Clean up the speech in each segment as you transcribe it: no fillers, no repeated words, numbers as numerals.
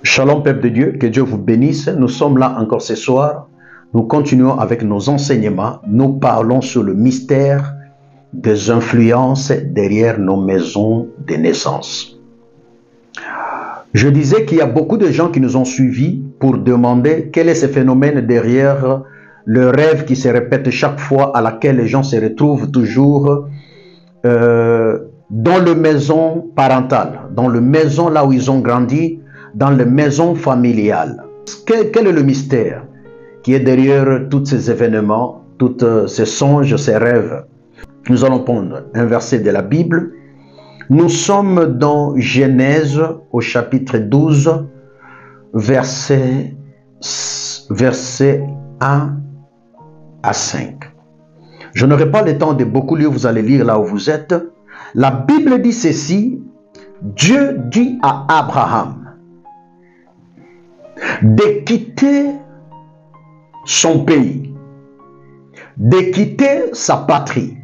Shalom peuple de Dieu, que Dieu vous bénisse. Nous sommes là encore ce soir. Nous continuons avec nos enseignements. Nous parlons sur le mystère des influences derrière nos maisons de naissance. Je disais qu'il y a beaucoup de gens qui nous ont suivis pour demander quel est ce phénomène derrière le rêve qui se répète chaque fois, à laquelle les gens se retrouvent toujours dans le maison parentale, dans le maison là où ils ont grandi, dans les maisons familiales. Quel est le mystère qui est derrière tous ces événements, tous ces songes, ces rêves? Nous allons prendre un verset de la Bible. Nous sommes dans Genèse au chapitre 12, verset 1 à 5. Je n'aurai pas le temps de beaucoup lire, vous allez lire là où vous êtes. La Bible dit ceci: Dieu dit à Abraham de quitter son pays, de quitter sa patrie,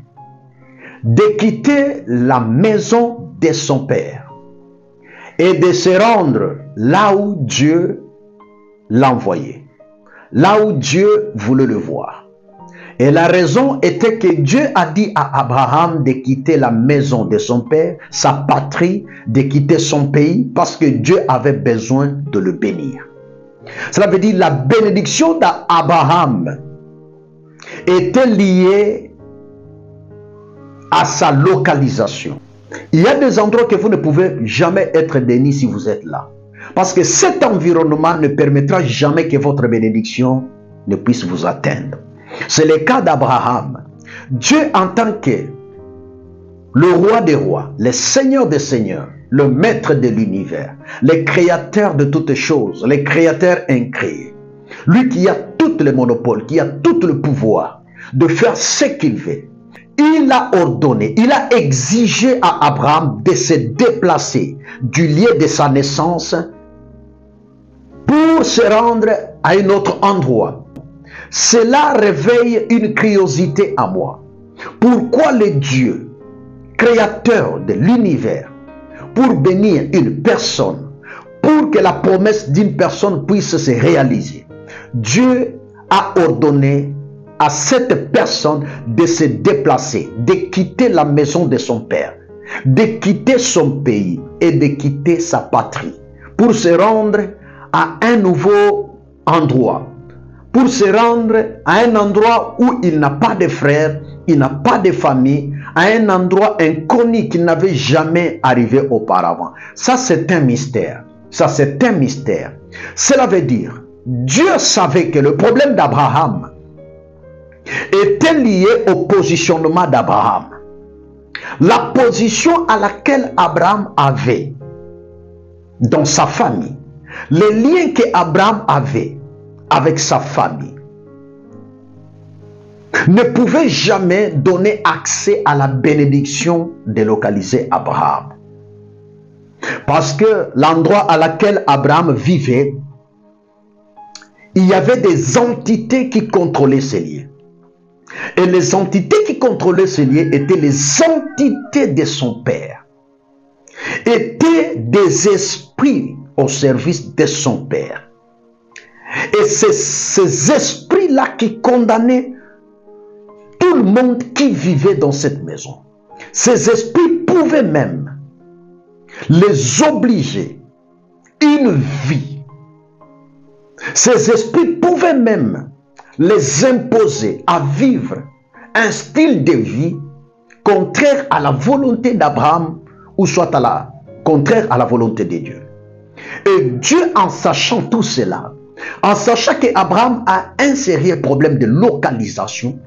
de quitter la maison de son père et de se rendre là où Dieu l'a envoyé, là où Dieu voulait le voir. Et la raison était que Dieu a dit à Abraham de quitter la maison de son père, sa patrie, de quitter son pays, parce que Dieu avait besoin de le bénir. Cela veut dire la bénédiction d'Abraham était liée à sa localisation. Il y a des endroits que vous ne pouvez jamais être béni si vous êtes là. Parce que cet environnement ne permettra jamais que votre bénédiction ne puisse vous atteindre. C'est le cas d'Abraham. Dieu, en tant que le roi des rois, le seigneur des seigneurs, le maître de l'univers, le créateur de toutes choses, le créateur incréé, lui qui a tout le monopole, qui a tout le pouvoir de faire ce qu'il veut, il a ordonné, il a exigé à Abraham de se déplacer du lieu de sa naissance pour se rendre à un autre endroit. Cela réveille une curiosité à moi. Pourquoi le Dieu, créateur de l'univers, pour bénir une personne, pour que la promesse d'une personne puisse se réaliser, Dieu a ordonné à cette personne de se déplacer, de quitter la maison de son père, de quitter son pays et de quitter sa patrie, pour se rendre à un nouveau endroit, pour se rendre à un endroit où il n'a pas de frères, il n'a pas de famille, à un endroit inconnu qui n'avait jamais arrivé auparavant. Ça, c'est un mystère. Ça, c'est un mystère. Cela veut dire, Dieu savait que le problème d'Abraham était lié au positionnement d'Abraham. La position à laquelle Abraham avait dans sa famille, les liens qu'Abraham avait avec sa famille, ne pouvait jamais donner accès à la bénédiction de localiser Abraham. Parce que l'endroit à laquelle Abraham vivait, il y avait des entités qui contrôlaient ces lieux. Et les entités qui contrôlaient ces lieux étaient les entités de son père. Étaient des esprits au service de son père. Et c'est ces esprits-là qui condamnaient tout le monde qui vivait dans cette maison. Ces esprits pouvaient même les obliger une vie. Ces esprits pouvaient même les imposer à vivre un style de vie contraire à la volonté d'Abraham ou soit contraire à la volonté de Dieu. Et Dieu, en sachant tout cela, en sachant qu'Abraham a un sérieux problème de localisation,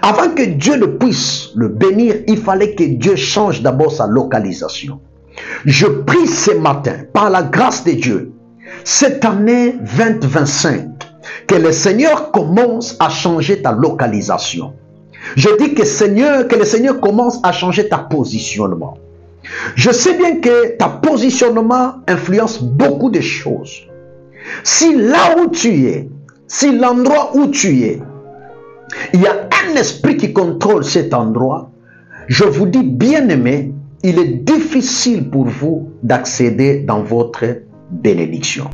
avant que Dieu ne puisse le bénir, il fallait que Dieu change d'abord sa localisation. Je prie ce matin, par la grâce de Dieu, cette année 2025, que le Seigneur commence à changer ta localisation. Je dis que le Seigneur commence à changer ta positionnement. Je sais bien que ta positionnement influence beaucoup de choses. Si là où tu es, si l'endroit où tu es, il y a un esprit qui contrôle cet endroit, je vous dis, bien-aimé, il est difficile pour vous d'accéder dans votre bénédiction.